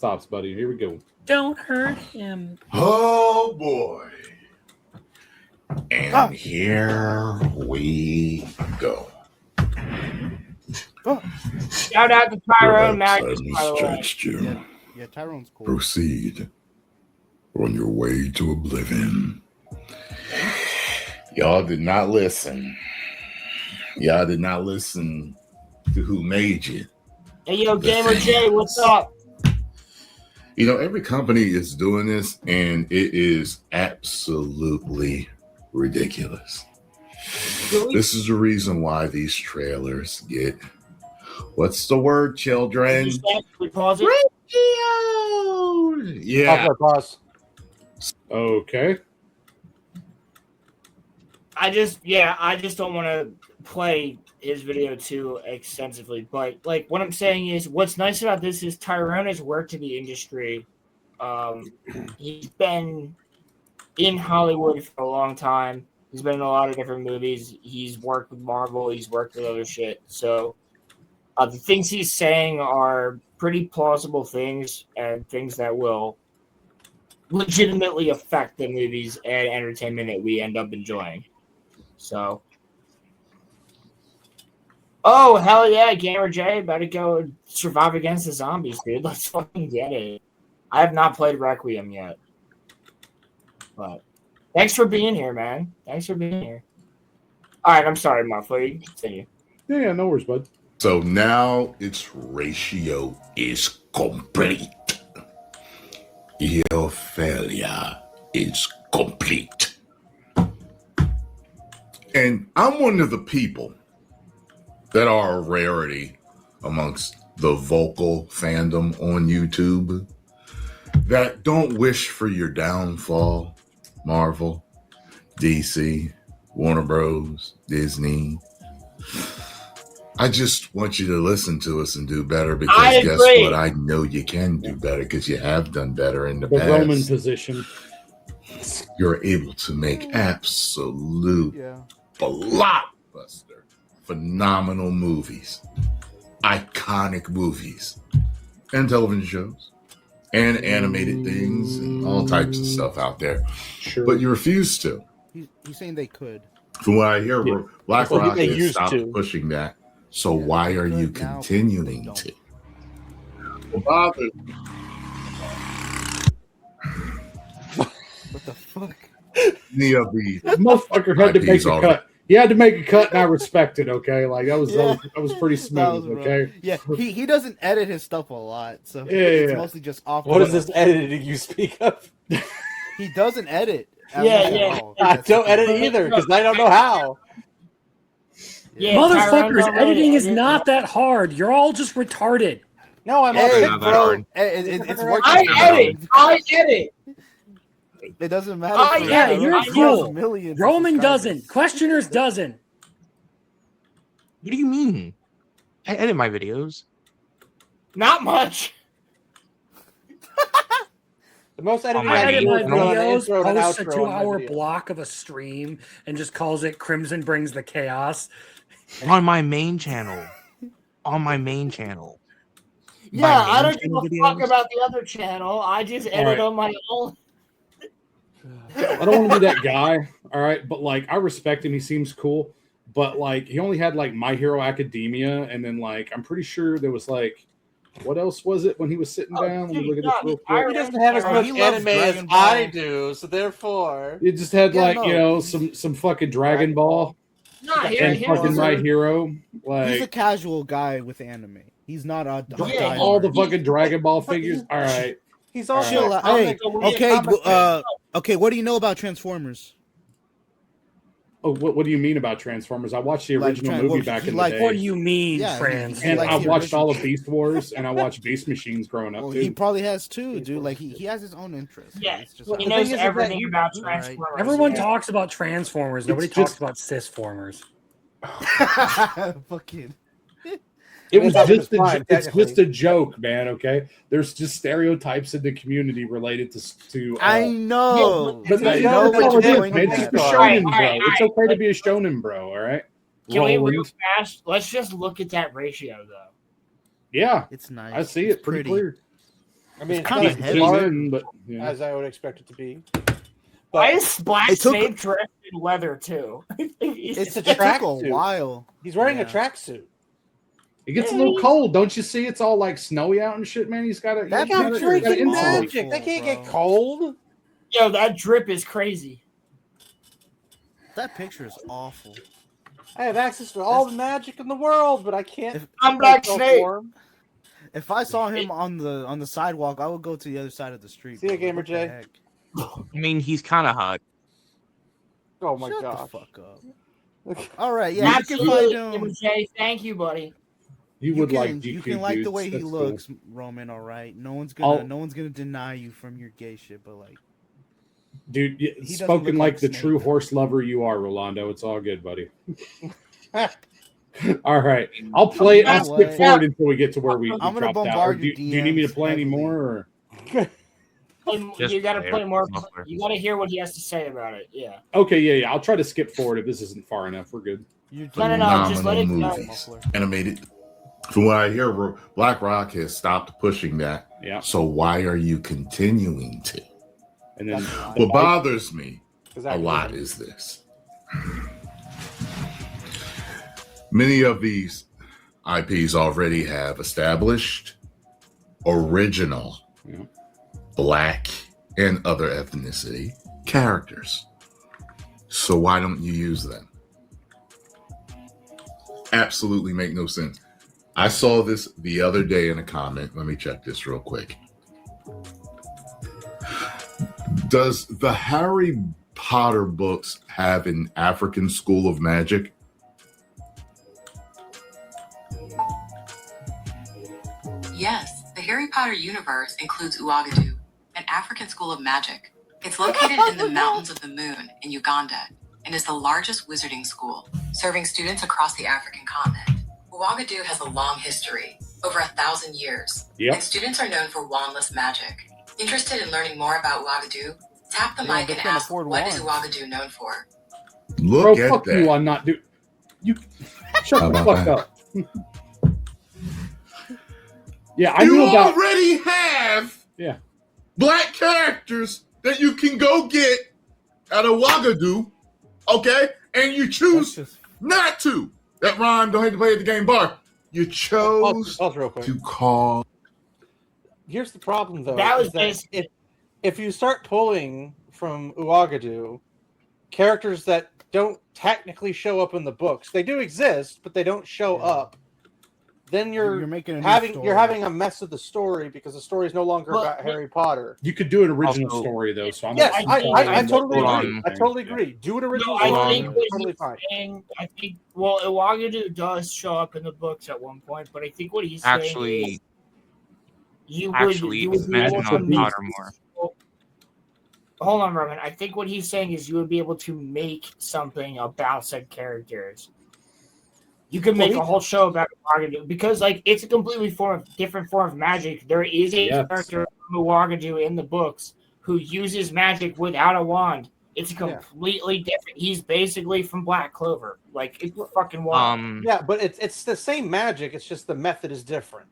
Stops, buddy. Here we go. Don't hurt him. Oh boy. And here we go. Shout out to Tyrone Magnus, by the way. Stretched you. Yeah, Tyrone's cool. Proceed on your way to oblivion. Y'all did not listen. Y'all did not listen to who made you. Hey, yo, Gamer J, what's up? You know, every company is doing this, and it is absolutely ridiculous. Really? This is the reason why these trailers get, what's the word, children? We pause it? Yeah. Pause. Okay. I just don't want to play his video too extensively. But like what I'm saying is, what's nice about this is Tyrone has worked in the industry. He's been in Hollywood for a long time. He's been in a lot of different movies. He's worked with Marvel. He's worked with other shit. So the things he's saying are pretty plausible things and things that will legitimately affect the movies and entertainment that we end up enjoying. So, oh, hell yeah, Gamer J, better go survive against the zombies, dude. Let's fucking get it. I have not played Requiem yet. But thanks for being here, man. Thanks for being here. All right, I'm sorry, Muffler. You can continue. Yeah, no worries, bud. So now its ratio is complete. Your failure is complete. And I'm one of the people that are a rarity amongst the vocal fandom on YouTube that don't wish for your downfall, Marvel, DC, Warner Bros, Disney. I just want you to listen to us and do better because guess what? I know you can do better because you have done better in the past. The Roman position. You're able to make absolute blockbuster, phenomenal movies, iconic movies, and television shows, and animated things, and all types of stuff out there. Sure. But you refuse to. He's saying they could. From what I hear, Black Rock has used stopped to. pushing that. So why are you continuing to? Well, bother. What the fuck? Any of these motherfucker had to make a cut. He had to make a cut, and I respect it. Okay, like that was pretty smooth. Okay, yeah, he doesn't edit his stuff a lot, so it's mostly just off. What is this editing you speak of? He doesn't edit. I don't edit either because I don't know how. Yeah, motherfuckers, editing is not that hard. You're all just retarded. No, I'm not bro. It's working. I edit. It doesn't matter. Yeah, you're a fool. Roman doesn't. Questioners doesn't. What do you mean? I edit my videos. Not much. The most editing I edit my videos, posts a 2-hour block of a stream and just calls it Crimson Brings the Chaos. On my main channel. Yeah, I don't give a fuck about the other channel. I just edit on my own. I don't want to be that guy, all right? But, like, I respect him. He seems cool. But, like, he only had, like, My Hero Academia. And then, like, I'm pretty sure there was, like, what else was it when he was sitting down? Let me look at this real quick. He doesn't have as much anime as I do, so therefore... It just had, some fucking Dragon Ball. And fucking My Hero. Like, he's a casual guy with anime. He's not a... all the fucking Dragon Ball figures? All right. He's also... Hey, okay, what do you know about Transformers? Oh, what do you mean about Transformers? I watched the original movie back in the day. What do you mean, Franz? And I watched all of Beast Wars, and I watched Beast Machines growing up, too. He probably has, too, dude. Like, he has his own interests. Yeah, he knows everything about Transformers. Everyone talks about Transformers. Nobody talks about Sysformers. Fucking... It's just a joke, man. Okay, there's just stereotypes in the community related to. I know, but it's just a shonen bro. It's okay to be a shonen bro. All right. Can we real fast? Let's just look at that ratio, though. Yeah, it's nice. I see it pretty clear. I mean, it's kinda not as heavy. large but yeah. as I would expect it to be. Why is Black It took- Snape dressed in leather too? It's a It took a tracksuit. while. He's wearing a Yeah. tracksuit. It gets a little cold, don't you see? It's all like snowy out and shit, man. He's got to. That He got picture is freaking awful, magic. They can't get bro. cold. Yo, that drip is crazy. That picture is awful. I have access to all the magic in the world, but I can't. I'm Black myself Snape. warm. If I saw him on the sidewalk, I would go to the other side of the street. See ya, bro. Gamer What the Jay. heck? I mean, he's kind of hot. Oh my Shut god. the fuck up. All right, yeah, you can Absolutely, find him. Jay. Thank you, buddy. You You would can, like GQ you can like the dudes. way he That's cool. looks, Roman. All right, no one's gonna deny you from your gay shit, but like, Dude. doesn't Spoken look like like the Snape. true horse lover you are, Rolando. It's all good, buddy. All right, I'll play. I'll know skip what? forward until we get to where we I'm gonna dropped out. bombard Or do your you need me to DMs play any heavily. more? Or? Just You got to play play it. more. Muffler. You got to hear what he has to say about it. Yeah. Okay, yeah. I'll try to skip forward if this isn't far enough. We're good. you're No, just let it go. movies. Animated. From what I hear, Black Rock has stopped pushing that. Yeah, So why are you continuing to? and then What bothers me a Exactly. lot is this. Many of these IPs already have established original Yeah. Black and other ethnicity characters. So why don't you use them? Absolutely make no sense. I saw this the other day in a comment. Let me check this real quick. Does the Harry Potter books have an African school of magic? Yes, the Harry Potter universe includes Uagadou, an African school of magic. It's located in the Mountains of the Moon in Uganda and is the largest wizarding school, serving students across the African continent. Uagadou has a long history, over 1,000 years, Yep. and students are known for wandless magic. Interested in learning more about Uagadou? Tap the mic they and can't ask, afford what is wands. Uagadou known for? Look bro, at fuck that. you. I'm not do. You shut How the about fuck that? up. Yeah, I You knew about. already have Yeah. black characters that you can go get at a Ouagadougou, okay? And you choose That's just not to. That rhyme, don't hate to play at the game bar. You chose Pause real quick. to call. Here's the problem, though. That was is that if you start pulling from Uagadou characters that don't technically show up in the books, they do exist, but they don't show up. Then you're making a new having story. you're having a mess of the story because the story is no longer Well, about Harry Potter. You could do an original Also- story though, so I'm Yes, not- I totally Hold agree. on. I totally agree. Do an No, original I story. think what Totally he's fine. saying. I think Uagadou does show up in the books at one point, but I think what he's saying Actually, is you actually, would it's be able mentioned to on make- Pottermore. Hold on, Roman. I think what he's saying is you would be able to make something about said characters. You could make a whole show about Uagadou because, like, it's a completely different form of magic. There is a Yes. character from Uagadou in the books who uses magic without a wand. It's completely different. He's basically from Black Clover. Like, it's fucking wild. Yeah, but it's the same magic. It's just the method is different.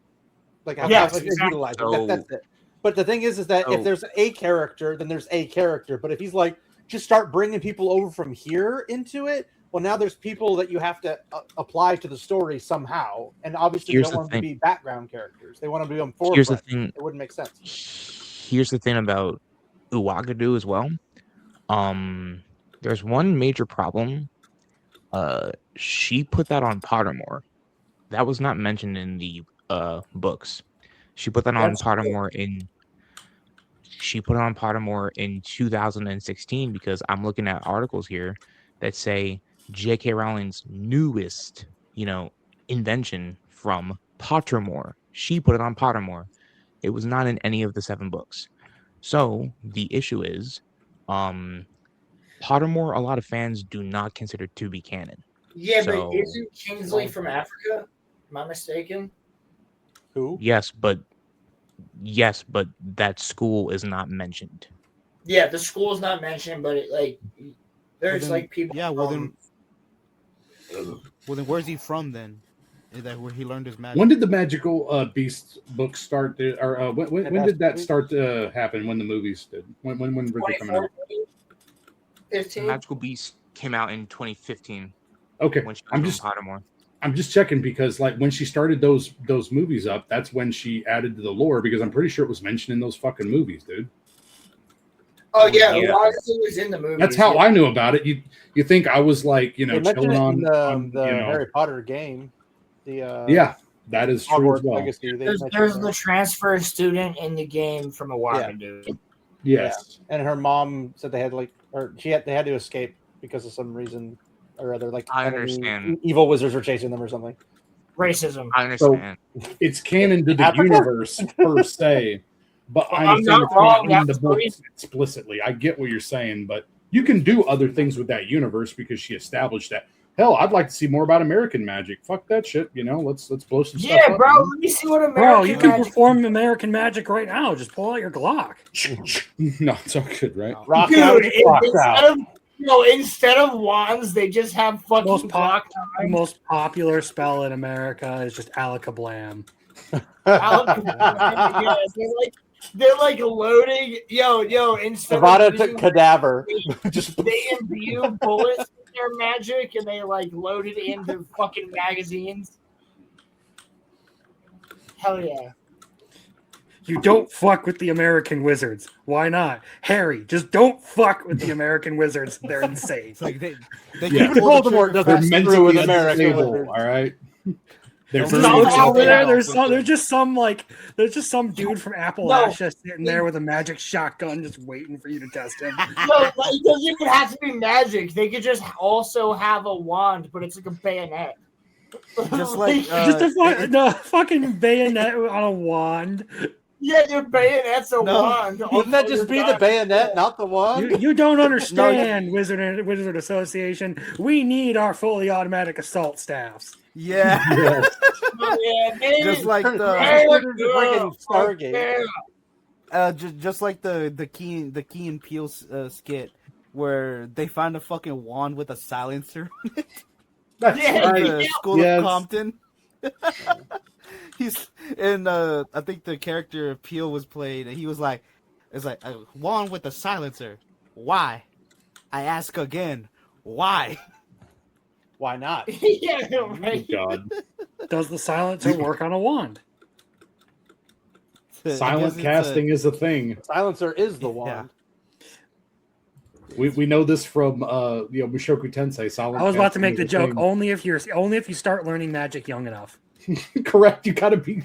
Like how Yes, it's exactly. utilized. So- That's it. But the thing is that So- if there's a character, then there's a character. But if he's like, just start bringing people over from here into it, well, now there's people that you have to apply to the story somehow. And obviously, Here's they the don't want them to thing. be background characters. They want them to be on forefront. Here's the thing. It wouldn't make sense. Here's the thing about Uagadou as well. There's one major problem. She put that on Pottermore. That was not mentioned in the books. She put that on That's Pottermore in. She put it on Pottermore in 2016 because I'm looking at articles here that say J.K. Rowling's newest, invention from Pottermore. She put it on Pottermore. It was not in any of the 7 books. So the issue is, Pottermore, a lot of fans do not consider to be canon. Yeah, So- but isn't Kingsley from Africa? Am I mistaken? Who? Yes, but that school is not mentioned. Yeah, the school's not mentioned, but there's then- like people. Yeah, well then where's he from then? that where he learned his magic. When did the Magical Beast book start? Or when did that start to happen? When the movies did? When were they coming out? 15. Magical Beast came out in 2015. Okay, When she was on Pottermore. I'm just checking because like when she started those movies up, that's when she added to the lore because I'm pretty sure it was mentioned in those fucking movies, dude. Oh yeah, Odyssey was in the movie. That's how I knew about it. You think I was like chilling on the Harry Potter game? Yeah, that is true as well. Legacy, there's the transfer student in the game from Oahu. Yeah. Yes, and her mom said they had they had to escape because of some reason or other. Like I understand, evil wizards were chasing them or something. Racism. I understand. So it's canon to the universe per se, but I'm not wrong. In the book explicitly. I get what you're saying, but you can do other things with that universe because she established that. Hell, I'd like to see more about American magic. Fuck that shit. Let's blow some stuff up. Yeah, bro. Let me see what American Bro, you can perform American magic right now. Just pull out your Glock. No, it's all good, right? Rock Dude, out. Instead of wands, they just have fucking the most popular spell in America is just alakablam. Yeah, they're like loading. Instead of cadaver, they imbue bullets with their magic and they like load it into fucking magazines. Hell yeah. You don't fuck with the American wizards. Why not? Harry, just don't fuck with the American wizards. They're insane. It's like they even Voldemort doesn't mentally with American unstable, wizards. all right. There's just some dude from Appalachia sitting there with a magic shotgun just waiting for you to test him. No, it doesn't even have to be magic. They could just also have a wand, but it's like a bayonet. Just like the fucking bayonet on a wand. Yeah, your bayonet's a wand. Wouldn't that just be the bayonet, not the wand? You don't understand, Wizard Association. We need our fully automatic assault staffs. Yeah. Just like the Stargate. Just like the Key and Peele skit where they find a fucking wand with a silencer. That's right. The School of Compton. He's and I think the character Peele was played, and he was like, "It's like a wand with a silencer. Why? I ask again. Why? Why not? Yeah, right. God. Does the silencer work on a wand? Silent casting is a thing. Silencer is the wand. We know this from Mushoku Tensei. Silent. I was about to make the joke. Only if you start learning magic young enough. Correct. You gotta be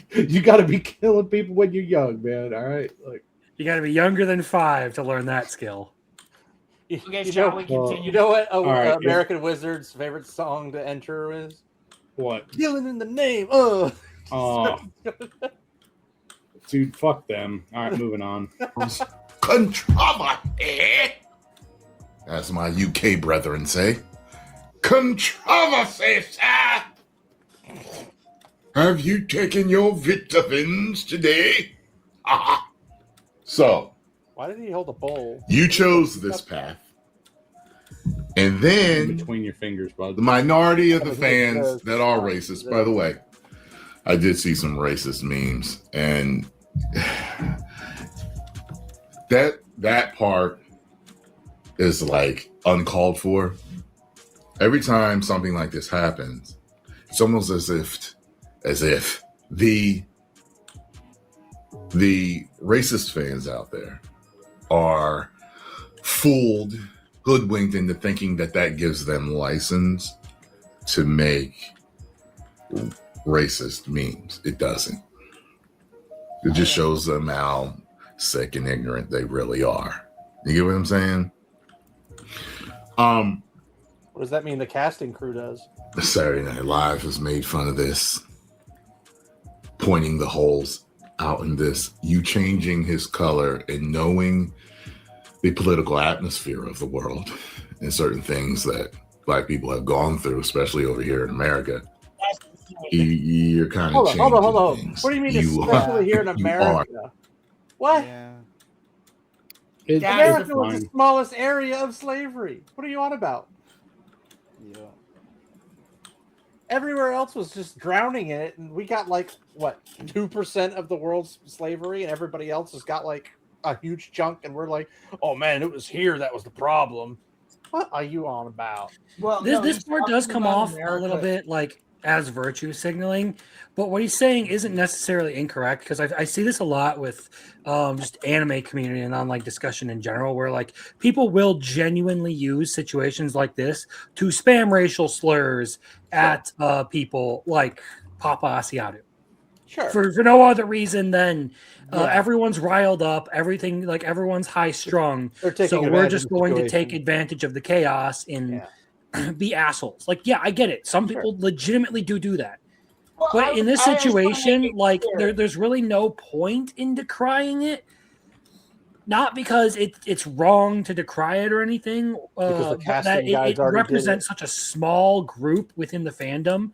killing people when you're young, man. All right. Like you gotta be younger than 5 to learn that skill. Okay, you know what American Wizard's favorite song to enter is? What? Killing in the name. Dude, fuck them. All right, moving on. Controversy, as my UK brethren say. Controversy, sir. Have you taken your vitamins today? So, why did he hold a bowl? You chose this path. And then between your fingers, bud. The minority of the fans that are racist, by the way, I did see some racist memes, and that part is like uncalled for. Every time something like this happens, it's almost as if the racist fans out there are hoodwinked into thinking that gives them license to make racist memes. It doesn't. It just shows them how sick and ignorant they really are. You get what I'm saying? What does that mean the casting crew does? Saturday Night Live has made fun of this, pointing the holes out in this. You changing his color and knowing the political atmosphere of the world and certain things that Black people have gone through, especially over here in America. You're kind of hold on. What do you mean, especially here in America? What? Yeah. America was the smallest area of slavery. What are you on about? everywhere else was just drowning in it, and we got like what 2% of the world's slavery, and everybody else has got like a huge chunk, and we're like, oh man, it was here that was the problem. What are you on about? Well, This he's part does talking come about off a little America. bit like as virtue signaling, but what he's saying isn't necessarily incorrect, because I see this a lot with just anime community and online discussion in general, where like people will genuinely use situations like this to spam racial slurs at people like Papa Asiatu. Sure. For no other reason than Yeah. everyone's riled up, everything, like everyone's high strung. They're taking So we're advantage just of the going to take situation. advantage of the chaos and Yeah. be assholes. Like, yeah, I get it. Some Sure. people legitimately do that. Well, But in this I just wanna make situation, it like clear. there's really no point in decrying it. Not because it's wrong to decry it or anything, Because the but casting that guys it already did represents such a small group within the fandom.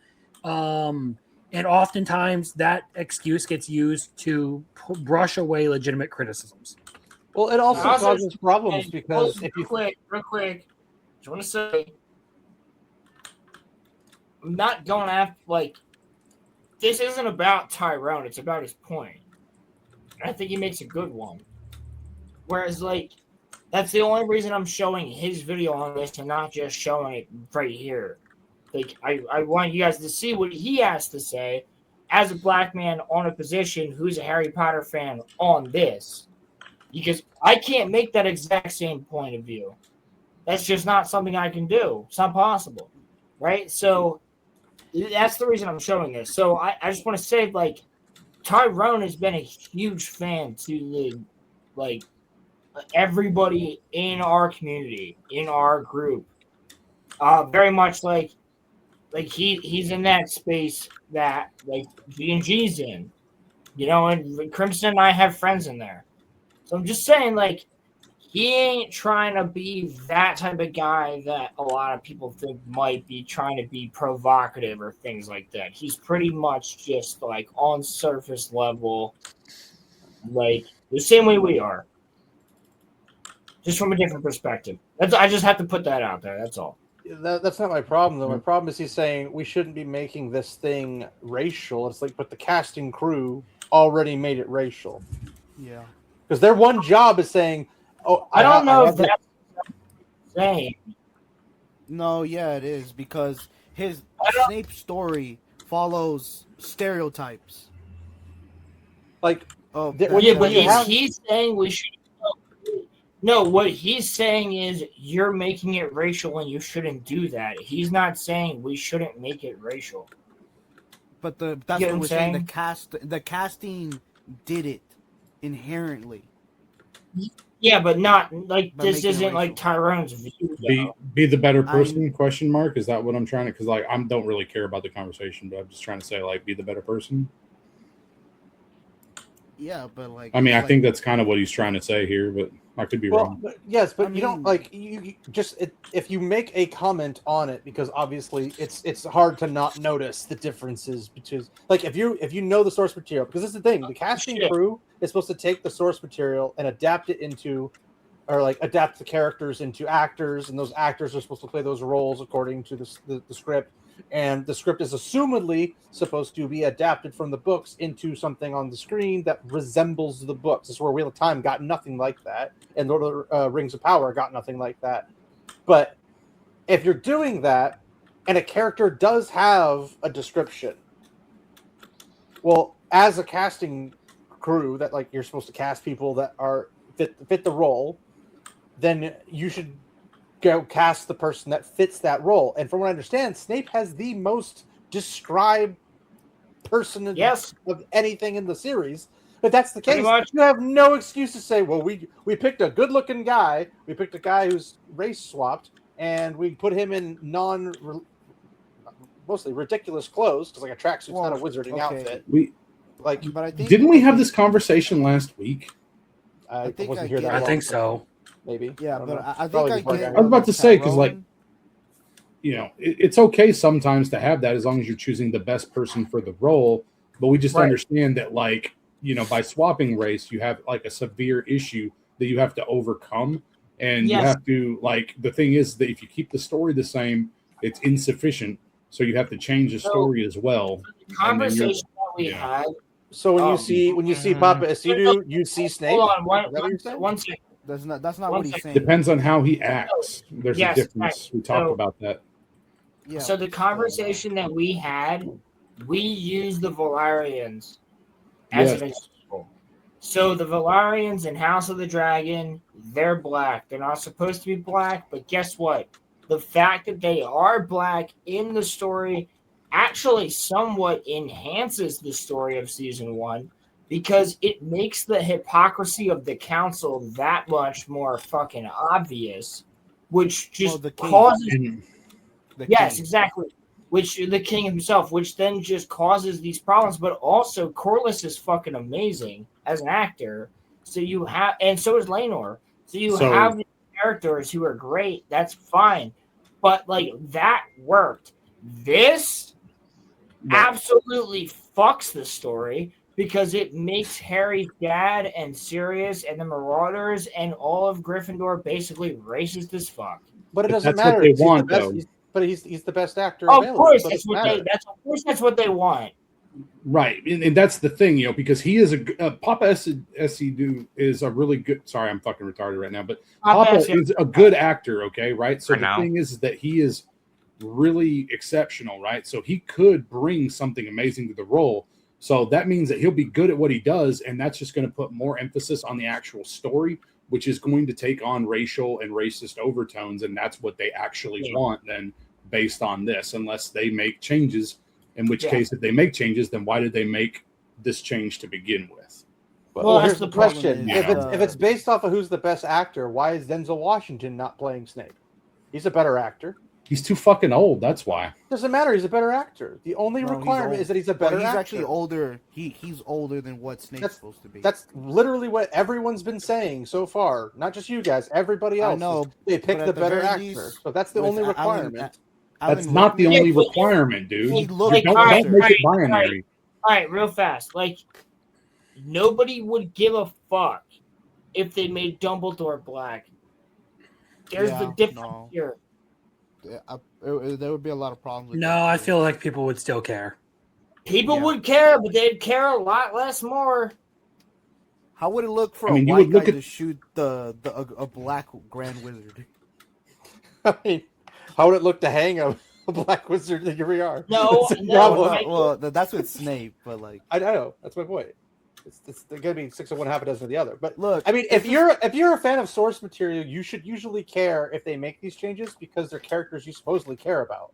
And oftentimes that excuse gets used to brush away legitimate criticisms. Well, it also Also, causes problems because if you real quick, just want to say, I'm not going after like this isn't about Tyrone. It's about his point. And I think he makes a good one. Whereas, like, that's the only reason I'm showing his video on this and not just showing it right here. Like, I want you guys to see what he has to say as a black man on a position who's a Harry Potter fan on this. Because I can't make that exact same point of view. That's just not something I can do. It's not possible. Right? So that's the reason I'm showing this. So I just want to say, like, Tyrone has been a huge fan to the, like, everybody in our community, in our group. Very much like he's in that space that like G&G's in, you know, and Crimson and I have friends in there. So I'm just saying, like, he ain't trying to be that type of guy that a lot of people think might be trying to be provocative or things like that. He's pretty much just like on surface level, like the same way we are. Just from a different perspective. I just have to put that out there. That's all. that's not my problem though. My problem is he's saying we shouldn't be making this thing racial. It's like, but the casting crew already made it racial. Yeah. Because their one job is saying, "Oh, I don't know if that's saying." No, yeah, it is because his Snape story follows stereotypes. Like, oh, yeah, but he's saying we should. No, what he's saying is you're making it racial and you shouldn't do that. He's not saying we shouldn't make it racial. But that's what we're saying. The casting did it inherently. Yeah, but not like this isn't like Tyrone's view. Be the better person? Question mark. Is that what I'm trying to? Because like I don't really care about the conversation, but I'm just trying to say like be the better person. Yeah, but like I mean, I think that's kind of what he's trying to say here, but I could be wrong. Yes, but you don't like you just if you make a comment on it, because obviously it's hard to not notice the differences between like if you know the source material, because this is the thing, the casting crew is supposed to take the source material and adapt it into, or like adapt the characters into actors, and those actors are supposed to play those roles according to the script. And the script is assumedly supposed to be adapted from the books into something on the screen that resembles the books. This is where Wheel of Time got nothing like that, and Lord of the Rings of Power got nothing like that. But if you're doing that, and a character does have a description, well, as a casting crew that like you're supposed to cast people that are fit the role, then you should go cast the person that fits that role. And from what I understand, Snape has the most described person of anything in the series. If that's the case, you have no excuse to say, well, we picked a good-looking guy. We picked a guy who's race swapped, and we put him in mostly ridiculous clothes, because like a tracksuit's not a wizarding outfit. But I think, Didn't we have this conversation last week? I wasn't here that long. I think so. Maybe. Yeah, but I think I was about to say, because like, you know, it's okay sometimes to have that as long as you're choosing the best person for the role. But we just understand that, like, you know, by swapping race, you have like a severe issue that you have to overcome. And you have to, like, the thing is that if you keep the story the same, it's insufficient. So you have to change the story as well. The conversation that we had. So when you see Papa Esidu, you see Snape. Hold on, one second. That's not what he's saying. Depends on how he acts. There's a difference. We talked about that. Yeah. So the conversation that we had, we used the Valarians as an example. So the Valarians in House of the Dragon, they're black. They're not supposed to be black, but guess what? The fact that they are black in the story actually somewhat enhances the story of season 1 because it makes the hypocrisy of the council that much more fucking obvious, which just causes... Yes, exactly. Which the king himself, which then just causes these problems. But also, Corlys is fucking amazing as an actor. So you have, and so is Laenor. So you have these characters who are great. That's fine, but like that worked. This absolutely fucks the story because it makes Harry's dad and Sirius and the Marauders and all of Gryffindor basically racist as fuck. But it doesn't matter. What they want, though. But he's the best actor available. Of course, so that's what they want. Right, and that's the thing, because he is Papa Esidu is a really good. Sorry, I'm fucking retarded right now, but Papa is a good actor. Okay, right. So the thing is that he is really exceptional, right? So he could bring something amazing to the role. So that means that he'll be good at what he does, and that's just going to put more emphasis on the actual story, which is going to take on racial and racist overtones, and that's what they actually want then based on this, unless they make changes, in which case, if they make changes, then why did they make this change to begin with? Well, here's the question. If it's based off of who's the best actor, why is Denzel Washington not playing Snape? He's a better actor. He's too fucking old, that's why. Doesn't matter, he's a better actor. The only requirement is that he's a better actor. He's actually older. He's older than what Snape's supposed to be. That's literally what everyone's been saying so far. Not just you guys, everybody else. I know. They picked the better actor. So that's the only requirement. That's not the only requirement, dude. Don't make it binary. All right, real fast. Like, nobody would give a fuck if they made Dumbledore black. There's the difference here. Yeah, there would be a lot of problems with I feel like people would still care. People would care, but they'd care a lot less more. How would it look for a white guy to shoot a black Grand Wizard? I mean, how would it look to hang a black wizard? Here we are. Well, that's with Snape, but like I know that's my point. It's gonna be 6 of one, half a dozen of the other. But look, I mean, if you're a fan of source material, you should usually care if they make these changes because they're characters you supposedly care about.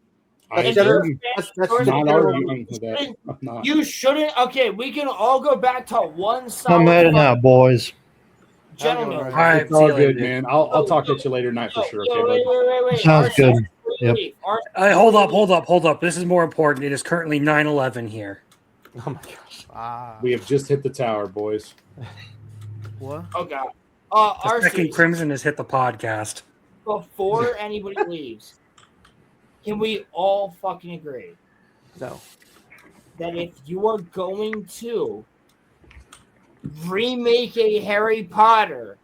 That's not arguing for that. You shouldn't. Okay, we can all go back to one side. I'm heading out, boys. Gentlemen, all right, it's all good, man. I'll talk at you later tonight for sure. Okay, wait. Sounds good. Yep. Hold up. This is more important. It is currently 9:11 here. Oh my gosh. We have just hit the tower, boys. What? Oh god. The second Crimson has hit the podcast. Before anybody leaves, can we all fucking agree? No. That if you are going to remake a Harry Potter,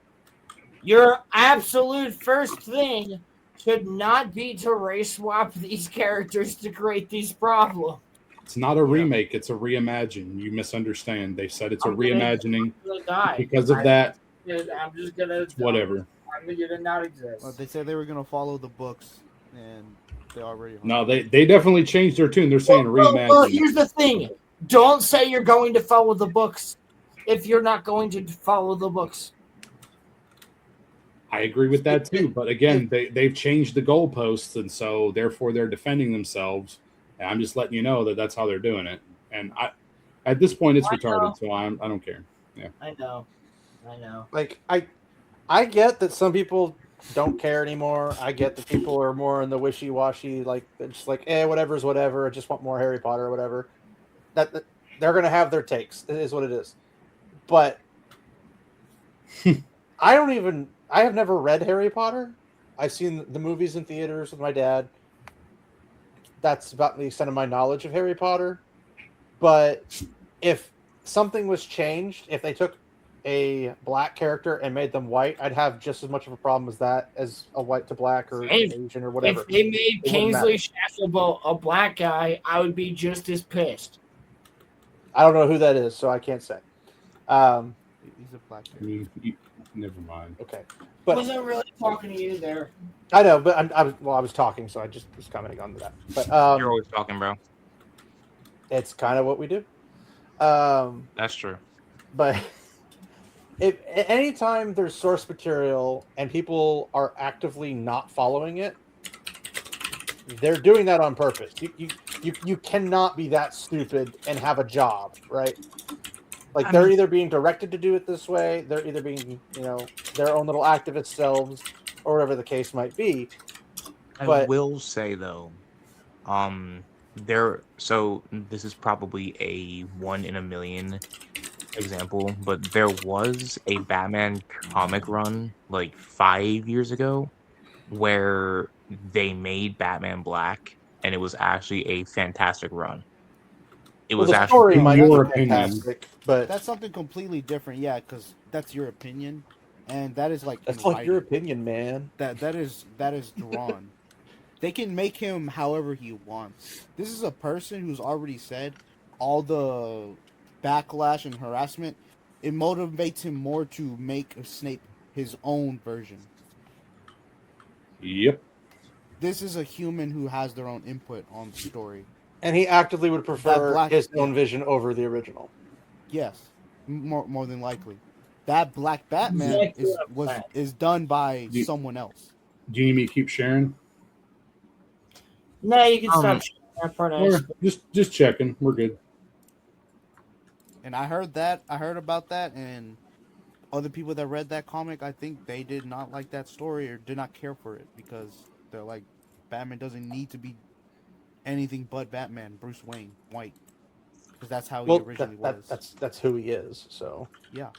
your absolute first thing should not be to race swap these characters to create these problems. It's not a remake, it's a reimagine. You misunderstand. They said it's a reimagining. Because of that, I'm just gonna whatever. I'm gonna not exist. Well, they said they were gonna follow the books, and they already. No, they definitely changed their tune. They're saying reimagine. Well, here's the thing: don't say you're going to follow the books if you're not going to follow the books. I agree with that too, but again, they've changed the goalposts, and so therefore they're defending themselves. And I'm just letting you know that that's how they're doing it. And at this point, it's retarded, so I don't care. Yeah, I know. Like I get that some people don't care anymore. I get that people are more in the wishy-washy, like just like whatever's whatever. I just want more Harry Potter or whatever. That they're gonna have their takes. It is what it is. But I have never read Harry Potter. I've seen the movies in theaters with my dad. That's about the extent of my knowledge of Harry Potter. But if something was changed, if they took a black character and made them white, I'd have just as much of a problem as that as a white to black or Asian or whatever. If they made It wouldn't Kingsley matter. Shacklebolt a black guy, I would be just as pissed. I don't know who that is, so I can't say. He's a black I guy. mean, never mind. Okay, I but wasn't really talking to you there. I know, but I was talking, so I just was commenting on that. But You're always talking, bro. it's kind of what we do. That's true. But if anytime there's source material and people are actively not following it, they're doing that on purpose. You cannot be that stupid and have a job, right? Like they're either being directed to do it this way, they're either being, their own little activist selves, or whatever the case might be. I will say though, so this is probably a 1 in a million example, but there was a Batman comic run like 5 years ago where they made Batman black, and it was actually a fantastic run. It was the actually story in might your be opinion. fantastic, but That's something completely different, yeah, because that's your opinion, and that is like that's in like your writing. opinion, man. That is drawn. They can make him however he wants. This is a person who's already said all the backlash and harassment. It motivates him more to make Snape his own version. Yep. This is a human who has their own input on the story. And he actively would prefer black- his own yeah. vision over the original. Yes, more than likely. That Black Batman Exactly. is done by You- someone else. Do you need me to keep sharing? No, you can stop sharing that part. Or just checking. We're good. And I heard about that, and other people that read that comic, I think they did not like that story or did not care for it because they're like, Batman doesn't need to be anything but Batman, Bruce Wayne, white, because that's how he originally was. That's who he is. So yeah.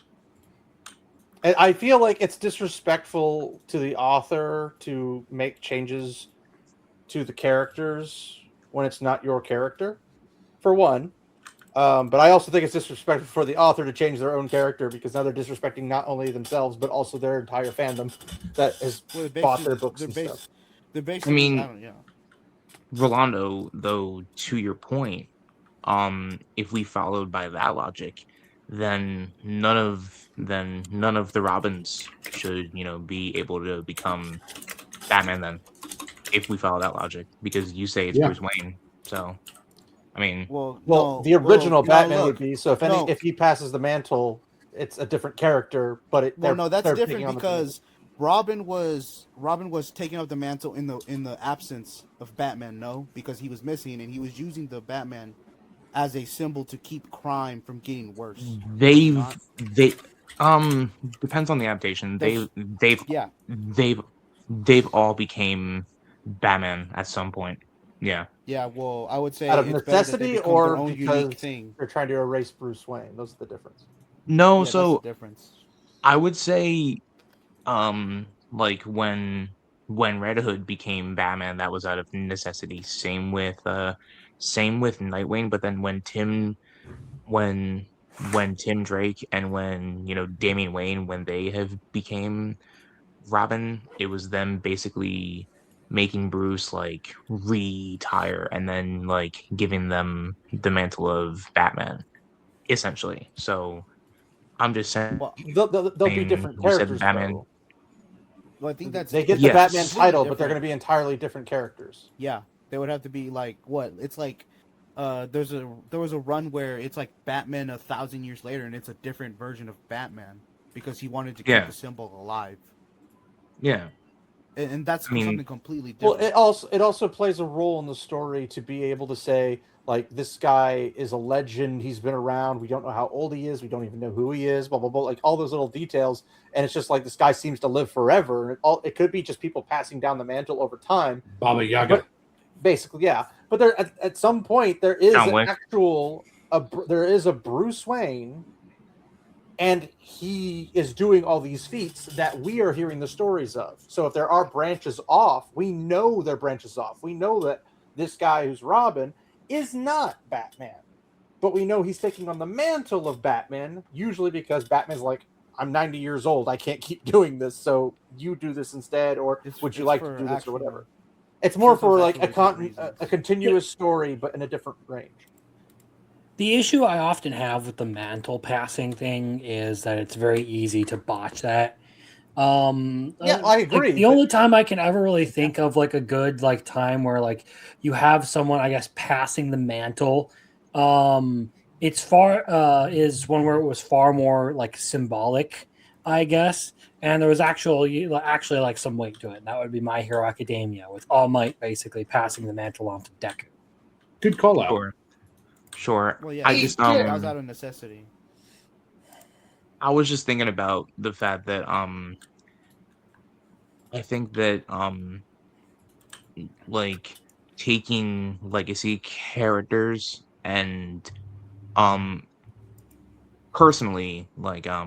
And I feel like it's disrespectful to the author to make changes to the characters when it's not your character, for one. But I also think it's disrespectful for the author to change their own character because now they're disrespecting not only themselves but also their entire fandom that has bought their books and stuff. They're basically, Rolando, though, to your point, if we followed by that logic, then none of the Robins should, be able to become Batman then. If we follow that logic, because you say it's Bruce Wayne, so I mean, the original Batman would be. So if he passes the mantle, it's a different character. But that's different because Robin was taking up the mantle in the absence of Batman. No, because he was missing, and he was using the Batman as a symbol to keep crime from getting worse. Depends on the adaptation. They've all became Batman at some point. Yeah. Yeah, well, I would say out of it's necessity better that or their own because unique thing. They're trying to erase Bruce Wayne. Those are the difference. No, Yeah, so that's the difference. I would say, like when Red Hood became Batman, that was out of necessity. Same with Nightwing. But then when Tim Drake and when Damian Wayne, when they have became Robin, it was them basically making Bruce like retire and then like giving them the mantle of Batman, essentially. So I'm just saying, they'll be different characters. Batman. Well, I think they get the Batman title, but they're going to be entirely different characters. Yeah, they would have to be like what? It's like there was a run where it's like Batman 1,000 years later, and it's a different version of Batman because he wanted to keep the symbol alive. Yeah. And that's something completely different. Well, it also plays a role in the story to be able to say, like, this guy is a legend. He's been around. We don't know how old he is. We don't even know who he is. Blah blah blah. Like all those little details, and it's just like this guy seems to live forever. And it could be just people passing down the mantle over time. Baba Yaga. Basically, yeah. But there, at some point, there is there is a Bruce Wayne. And he is doing all these feats that we are hearing the stories of. So if there are branches off, we know they're branches off. We know that this guy who's Robin is not Batman. But we know he's taking on the mantle of Batman, usually because Batman's like, I'm 90 years old. I can't keep doing this. So you do this instead, or would you like to for do this actual- or whatever? It's more for sometimes like actual legit a continuous story, but in a different range. The issue I often have with the mantle passing thing is that it's very easy to botch that. Yeah, I agree. Like, the only time I can ever really think of like a good like time where like you have someone, I guess, passing the mantle, it's far is one where it was far more like symbolic, I guess, and there was actually like some weight to it. And that would be My Hero Academia with All Might basically passing the mantle on to Deku. Good call out. Sure. Well, yeah, I just that was out of necessity. I was just thinking about the fact that I think that like taking legacy characters and personally like I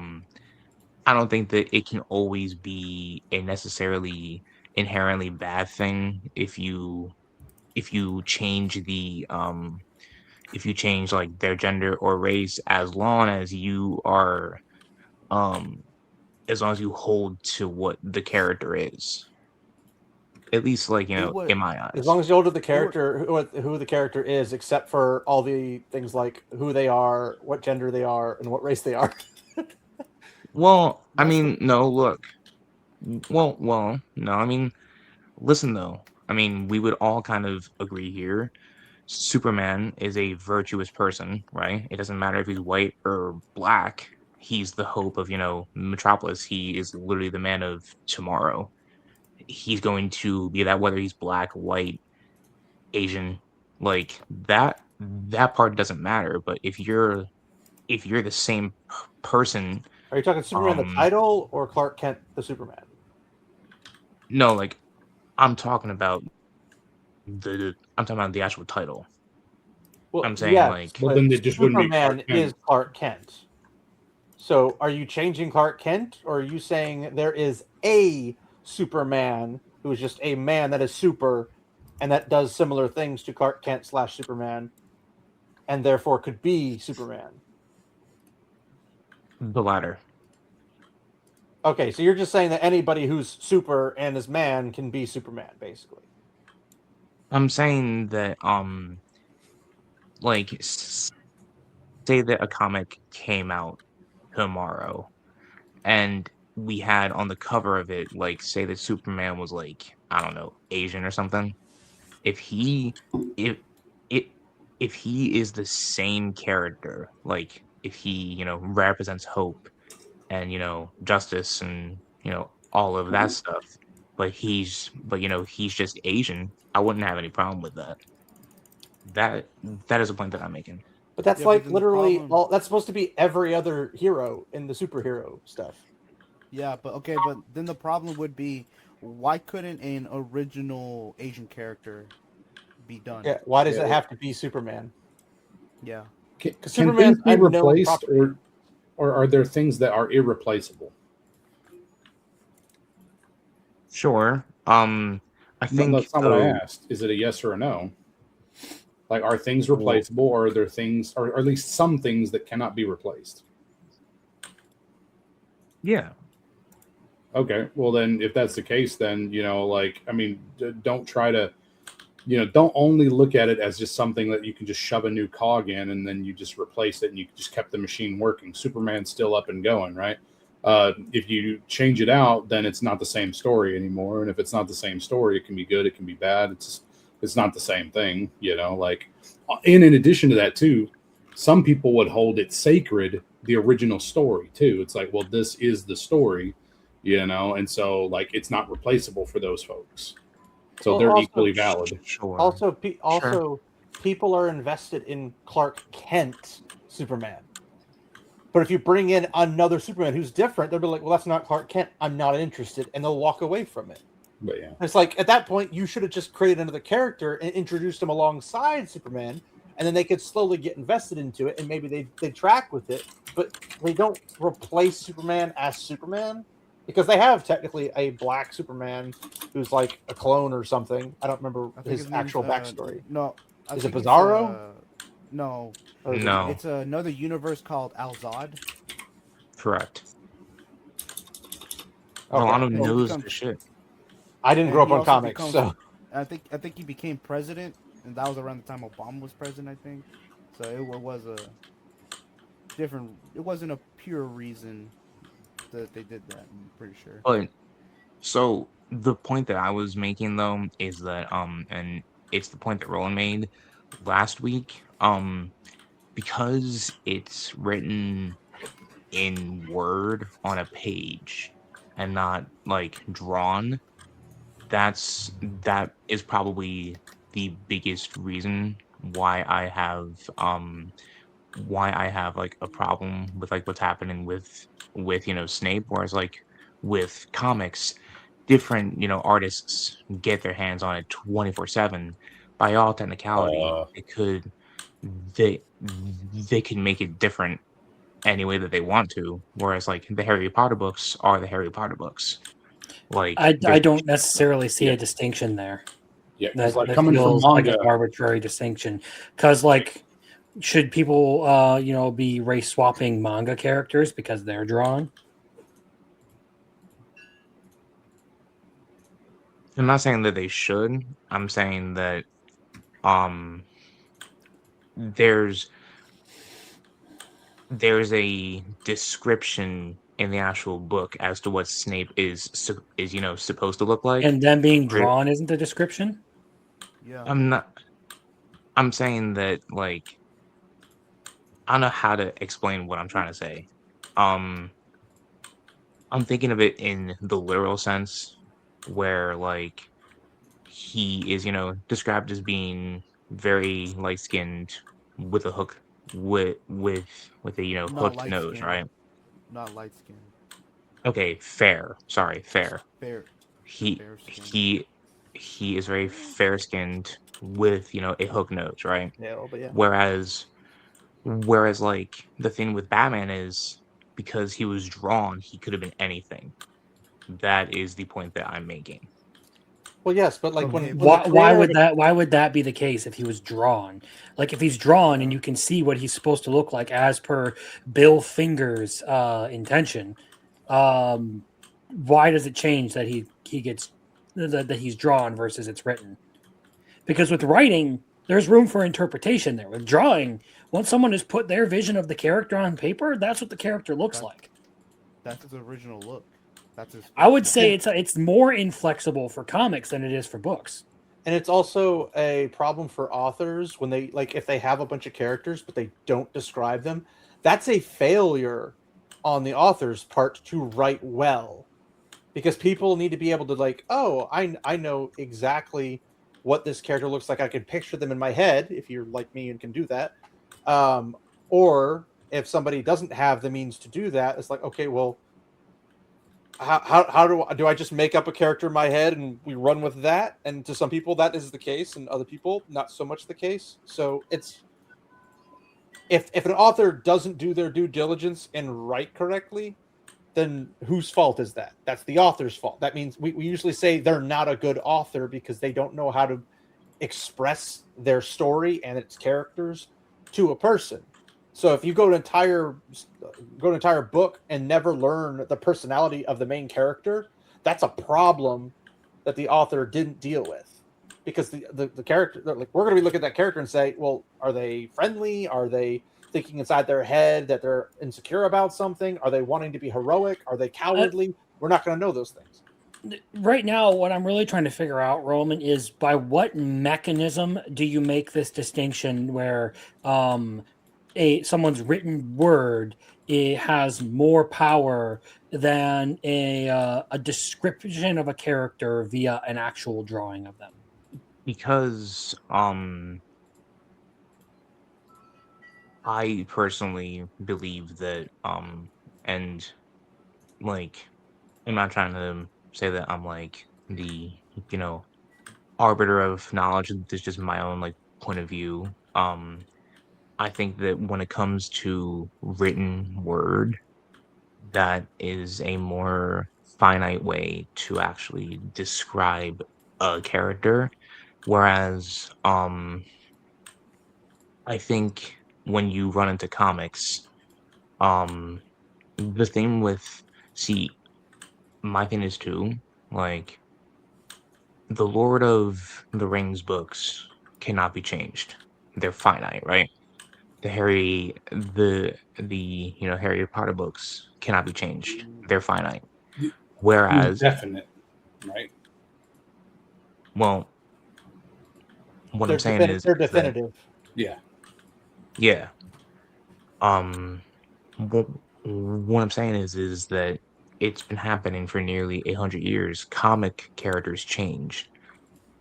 don't think that it can always be a necessarily inherently bad thing if you change the if you change like their gender or race, as long as you are um as long as you hold to what the character is, at least like in my eyes. As long as you hold to the character, who the character is, except for all the things like who they are, what gender they are, and what race they are. Well, I mean, no, look. Well, no, I mean, listen though. I mean, we would all kind of agree here. Superman is a virtuous person, right? It doesn't matter if he's white or black. He's the hope of, Metropolis. He is literally the man of tomorrow. He's going to be that whether he's black, white, Asian, like that part doesn't matter. But if you're the same person, Are you talking Superman the title or Clark Kent the Superman? No, like I'm talking about the actual title. Well, I'm saying yes, like Well, then it just wouldn't be Superman Clark Kent. is Clark Kent. So, are you changing Clark Kent, or are you saying there is a Superman who is just a man that is super, and that does similar things to Clark Kent / Superman, and therefore could be Superman? the latter. Okay, so you're just saying that anybody who's super and is man can be Superman, basically. I'm saying that like say that a comic came out tomorrow and we had on the cover of it, like, say that Superman was like, I don't know, Asian or something. If he if it if he is the same character, like if he, represents hope and, justice and, all of that stuff, but he's just Asian, I wouldn't have any problem with that. That is a point that I'm making. But that's Yeah, but like then the literally problem- all. That's supposed to be every other hero in the superhero stuff. Yeah, but okay, but then the problem would be, why couldn't an original Asian character be done? Yeah, why does it have to be Superman? Yeah. Can Superman's things be unknown replaced, property. or are there things that are irreplaceable? Sure. I No, think that's not what I though, asked. Is it a yes or a no? Like, are things replaceable, or are there things, or at least some things that cannot be replaced? yeah. Okay, well then, if that's the case, then don't try to, don't only look at it as just something that you can just shove a new cog in and then you just replace it and you just kept the machine working. Superman's still up and going, right? If you change it out, then it's not the same story anymore. And if it's not the same story, it can be good, it can be bad. It's not the same thing, Like, and in addition to that, too, some people would hold it sacred, the original story too. It's like, well, this is the story, and so like it's not replaceable for those folks. So Well, they're also- equally valid. Sure. Also, people are invested in Clark Kent Superman. But if you bring in another Superman who's different, they'll be like, well, that's not Clark Kent. I'm not interested. And they'll walk away from it. But yeah, It's like, at that point, you should have just created another character and introduced him alongside Superman. And then they could slowly get invested into it. And maybe they track with it. But they don't replace Superman as Superman. Because they have technically a black Superman who's like a clone or something. I don't remember I think his actual name's, backstory. No. I Is it think it's, Bizarro? No. Or is it- No. It's another universe called Al-Zod. Correct. Rolando And he knows becomes- the shit. I didn't and grow up he on also comics, becomes- so I think he became president, and that was around the time Obama was president. I think so. It was a different. It wasn't a pure reason that they did that. I'm pretty sure. But so the point that I was making though is that and it's the point that Roland made last week. Because it's written in Word on a page and not like drawn, that is probably the biggest reason why I have like a problem with like what's happening with Snape, whereas like with comics, different artists get their hands on it 24/7. By all technicality, they they can make it different any way that they want to. Whereas like the Harry Potter books are the Harry Potter books. Like I there's don't necessarily see Yeah. a distinction there. Yeah, because That, like that coming from feels like manga, an arbitrary distinction. Because like, should people be race swapping manga characters because they're drawn? I'm not saying that they should. I'm saying that um there's a description in the actual book as to what Snape is supposed to look like. And them being Right. drawn isn't the description? Yeah. I'm saying that like I don't know how to explain what I'm trying to say. Um I'm thinking of it in the literal sense where like he is, described as being very light skinned with a hook with a Not hooked light nose, skin. right? Not light skin. Okay, fair. Sorry, fair. Fair. He Fair skin. he is very fair skinned with, a hook nose, right? yeah, a little bit, yeah. Whereas like the thing with Batman is because he was drawn, he could have been anything. That is the point that I'm making. Well, yes, but like Okay, when Why, the why creator would of that? Why would that be the case if he was drawn? Like if he's drawn and you can see what he's supposed to look like as per Bill Finger's intention, why does it change that he gets that he's drawn versus it's written? Because with writing, there's room for interpretation there. With drawing, once someone has put their vision of the character on paper, that's what the character looks like. That's his original look. That's his. I would say it's more inflexible for comics than it is for books. And it's also a problem for authors when they like if they have a bunch of characters but they don't describe them. That's a failure on the author's part to write well. Because people need to be able to like, oh, I know exactly what this character looks like. I can picture them in my head if you're like me and can do that. Or if somebody doesn't have the means to do that, it's like, okay, well, how do I just make up a character in my head and we run with that? And to some people that is the case, and other people not so much the case. So it's if an author doesn't do their due diligence and write correctly, then whose fault is that? That's the author's fault. That means we usually say they're not a good author because they don't know how to express their story and its characters to a person. So if you go an entire book and never learn the personality of the main character, that's a problem that the author didn't deal with. Because the character, like we're going to be looking at that character and say, well, are they friendly? Are they thinking inside their head that they're insecure about something? Are they wanting to be heroic? Are they cowardly? We're not going to know those things. Right now, what I'm really trying to figure out, Roman, is by what mechanism do you make this distinction where someone's written word it has more power than a description of a character via an actual drawing of them? Because I personally believe that and like I'm not trying to say that I'm like the arbiter of knowledge. This is just my own like point of view. I think that when it comes to written word, that is a more finite way to actually describe a character. Whereas I think when you run into comics, the thing with see my thing is too, like, the Lord of the Rings books cannot be changed. They're finite, right? The Harry Potter books cannot be changed. They're finite. Whereas, definite, right? well, what I'm saying is they're that, definitive. Yeah. yeah. What I'm saying is that it's been happening for nearly 100 years. Comic characters change.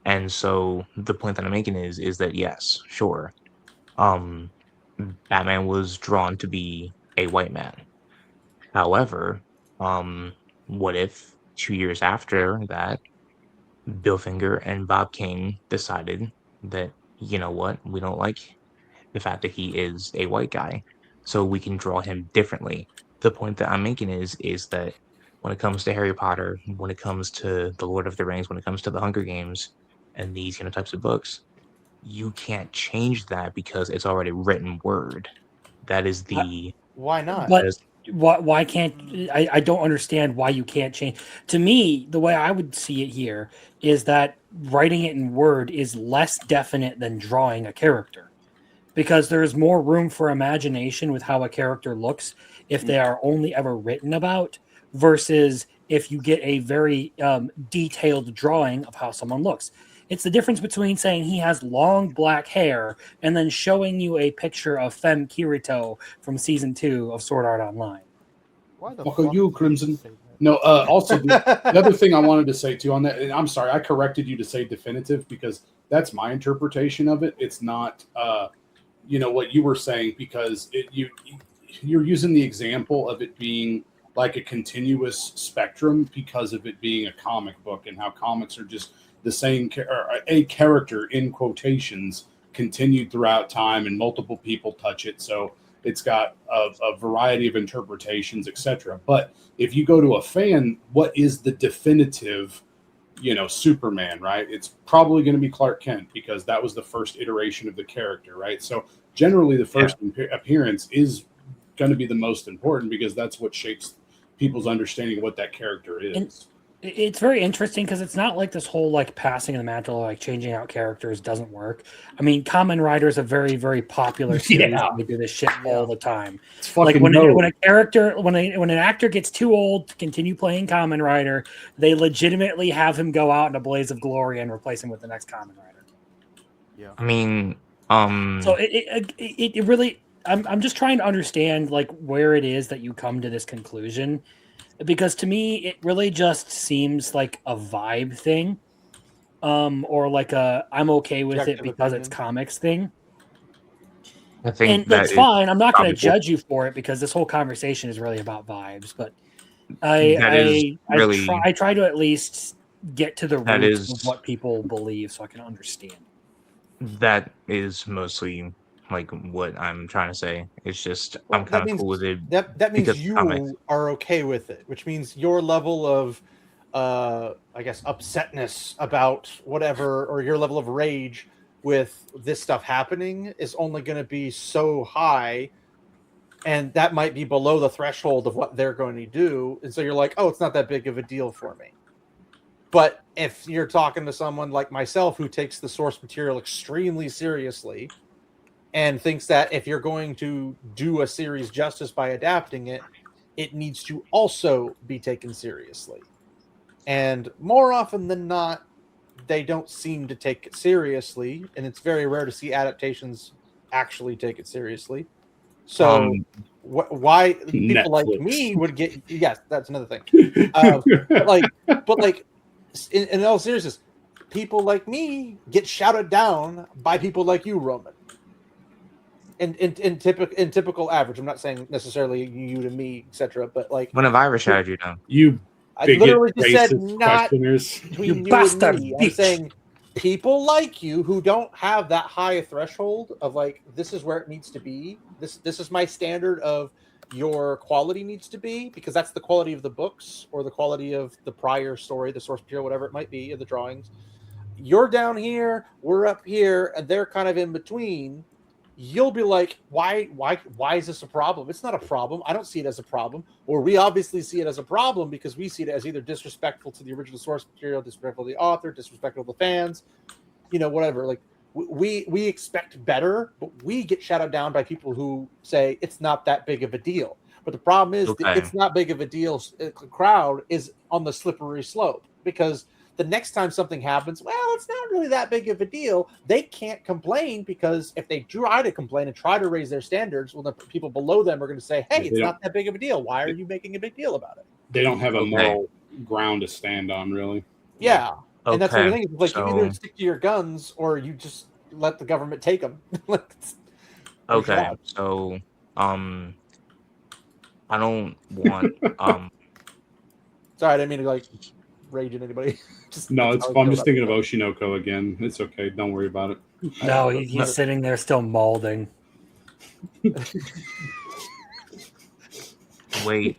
And so the point that I'm making is that yes, sure. Batman was drawn to be a white man. However, what if 2 years after that, Bill Finger and Bob Kane decided that, you know what, we don't like the fact that he is a white guy, so we can draw him differently. The point that I'm making is that when it comes to Harry Potter, when it comes to the Lord of the Rings, when it comes to the Hunger Games and these types of books, you can't change that because it's already written word. That is the Why not? But why can't I don't understand why you can't change. To me, the way I would see it here is that writing it in Word is less definite than drawing a character, because there's more room for imagination with how a character looks if they are only ever written about, versus if you get a very detailed drawing of how someone looks. It's the difference between saying he has long black hair and then showing you a picture of Femme Kirito from season 2 of Sword Art Online. Why the Uncle fuck you, did Crimson. say that? No, also the other thing I wanted to say too on that, and I'm sorry, I corrected you to say definitive because that's my interpretation of it. It's not, what you were saying, because you're using the example of it being like a continuous spectrum because of it being a comic book and how comics are just the same or a character in quotations continued throughout time and multiple people touch it. So it's got a variety of interpretations, etc. But if you go to a fan, what is the definitive, Superman, right? It's probably going to be Clark Kent because that was the first iteration of the character, right? So generally the first appearance is going to be the most important because that's what shapes people's understanding of what that character is. And it's very interesting because it's not like this whole like passing of the mantle, like changing out characters doesn't work. I mean, Kamen Rider is a very, very popular series. Yeah. They do this shit all the time. It's Like fucking when a character, when an actor gets too old to continue playing Kamen Rider, they legitimately have him go out in a blaze of glory and replace him with the next Kamen Rider. Yeah. I mean, So it really, I'm just trying to understand like where it is that you come to this conclusion, because to me it really just seems like a vibe thing, or like a I'm okay with it Objective because it's opinion. comics thing. I think And that that's is fine. I'm not going to probably judge you for it because this whole conversation is really about vibes. But that is really I try to at least get to the that roots is of what people believe so I can understand. that is mostly like what I'm trying to say. It's just Well, I'm kind of cool with it that means because comics. you are okay with it, which means your level of I guess upsetness about whatever, or your level of rage with this stuff happening is only going to be so high, and that might be below the threshold of what they're going to do, and so you're like, oh, it's not that big of a deal for me. But if you're talking to someone like myself who takes the source material extremely seriously and thinks that if you're going to do a series justice by adapting it, it needs to also be taken seriously. And more often than not, they don't seem to take it seriously, and it's very rare to see adaptations actually take it seriously. So why people like me would get, yes, that's another thing. But in all seriousness, people like me get shouted down by people like you, Roman. In typical average, I'm not saying necessarily you to me, etc. But like, When have I ever shouted you down? You I bigot, literally just said racist not questioners. between you bastard and me. I'm bitch. saying people like you who don't have that high a threshold of like, this is where it needs to be. This is my standard of your quality needs to be, because that's the quality of the books or the quality of the prior story, the source material, whatever it might be, of the drawings. You're down here, we're up here, and they're kind of in between. you'll be like, why is this a problem? It's not a problem. I don't see it as a problem. Or we obviously see it as a problem because we see it as either disrespectful to the original source material, disrespectful to the author, disrespectful to the fans, whatever. Like we expect better, but we get shouted down by people who say it's not that big of a deal. But the problem is that it's not big of a deal. The crowd is on the slippery slope because the next time something happens, well, it's not really that big of a deal. They can't complain because if they try to complain and try to raise their standards, well, the people below them are going to say, hey, it's not that big of a deal. Why are you making a big deal about it? They don't have a moral ground to stand on, really. Yeah. And that's the thing. It's like you either stick to your guns or you just let the government take them. Okay. So, I don't want, Sorry, I didn't mean to rage at anybody. No, it's fun. I'm just thinking of Oshinoko again. It's okay. Don't worry about it. No, he's sitting there still mauling. Wait.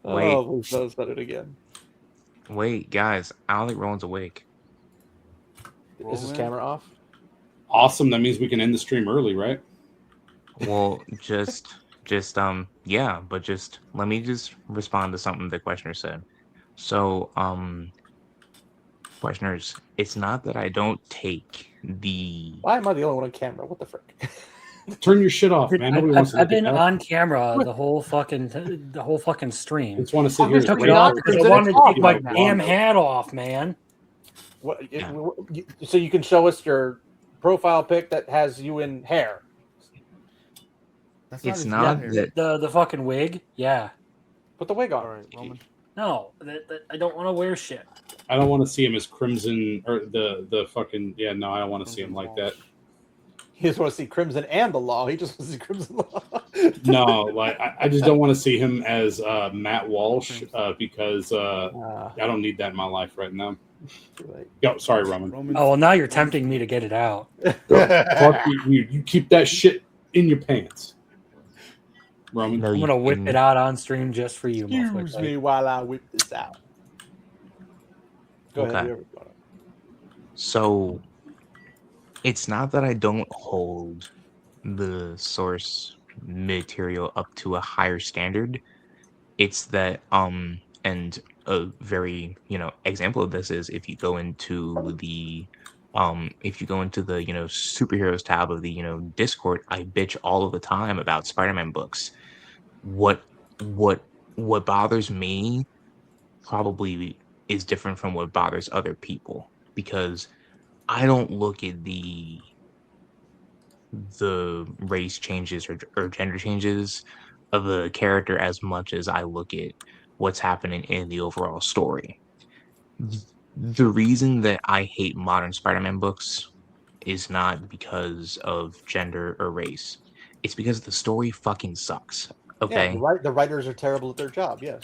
Oh, please said it again. Wait, guys. I don't think Roland's awake. Is his camera off? Awesome. That means we can end the stream early, right? Well, yeah, but just let me just respond to something the questioner said. So, questioners, it's not that I don't take the. Why am I the only one on camera? What the frick? Turn your shit off, man. I've been on camera the whole fucking stream. I just want to sit here. I took it off because I wanted to take my damn hat off, man. What? So you can show us your profile pic that has you in hair. It's not that the fucking wig. Yeah. Put the wig on. All right, Roman. No, I don't want to wear shit. I don't want to see him as Crimson or the fucking no. I don't want to see him like that. He just want to see Crimson and the Law. He just wants to see Crimson Law. No, like I just don't want to see him as Matt Walsh because I don't need that in my life right now. Yo, sorry, Roman. Oh well, now you're tempting me to get it out. Fuck you keep that shit in your pants. Roman. I'm gonna whip it out on stream just for you. Excuse me while I whip this out. Go ahead. So, it's not that I don't hold the source material up to a higher standard. It's that and a very example of this is if you go into the superheroes tab of the Discord, I bitch all of the time about Spider-Man books. What bothers me probably is different from what bothers other people because I don't look at the race changes or gender changes of the character as much as I look at what's happening in the overall story. The reason that I hate modern Spider-Man books is not because of gender or race. It's because the story fucking sucks. Okay. Yeah, the writers are terrible at their job, yes.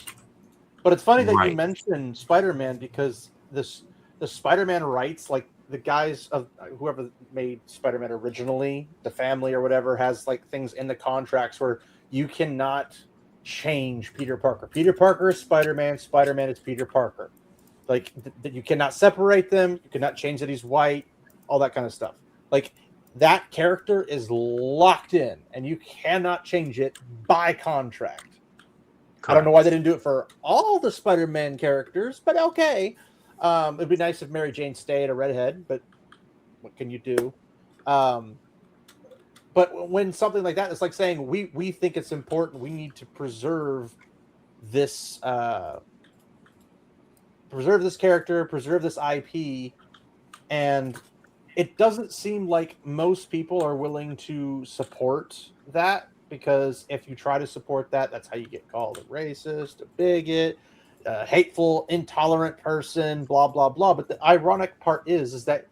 But it's funny that you mentioned Spider-Man because the Spider-Man rights, like the guys of whoever made Spider-Man originally, the family or whatever, has things in the contracts where you cannot change Peter Parker. Peter Parker is Spider-Man. Spider-Man is Peter Parker. You cannot separate them. You cannot change that he's white. All that kind of stuff. That character is locked in, and you cannot change it by contract. Correct. I don't know why they didn't do it for all the Spider-Man characters, but okay. It'd be nice if Mary Jane stayed a redhead, but what can you do? But when something like that, it's like saying we think it's important. We need to preserve this character, preserve this IP, and it doesn't seem like most people are willing to support that because if you try to support that, that's how you get called a racist, a bigot, a hateful, intolerant person, blah, blah, blah. But the ironic part is that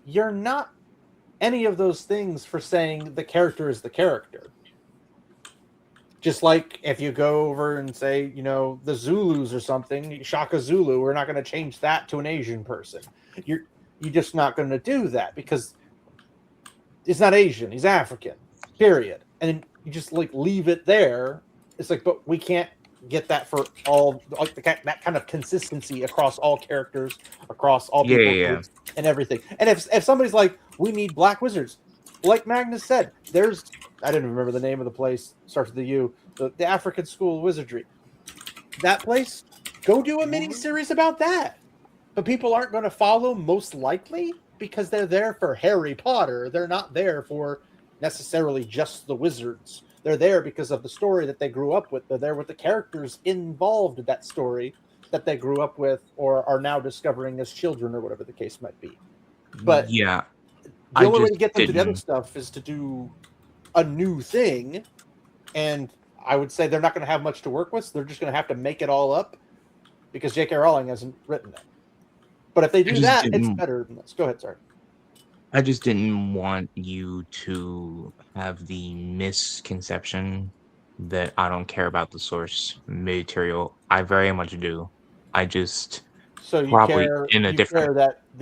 you're not any of those things for saying the character is the character. Just like if you go over and say, the Zulus or something, Shaka Zulu, we're not going to change that to an Asian person. You're just not going to do that because it's not Asian. He's African, period. And then you just leave it there. It's but we can't get that for all that kind of consistency across all characters, across all people and everything. And if somebody's we need black wizards, like Magnus said, there's I didn't remember the name of the place. Starts with the U. The African School of Wizardry. That place. Go do a mini series about that. But people aren't going to follow, most likely, because they're there for Harry Potter. They're not there for necessarily just the wizards. They're there because of the story that they grew up with. They're there with the characters involved in that story that they grew up with or are now discovering as children or whatever the case might be. But yeah, the only way to get them to the other stuff is to do a new thing. And I would say they're not going to have much to work with. So they're just going to have to make it all up because J.K. Rowling hasn't written it. But if they do that, it's better than this. Go ahead, sorry. I just didn't want you to have the misconception that I don't care about the source material. I very much do. I just So you probably care, in a you different care that the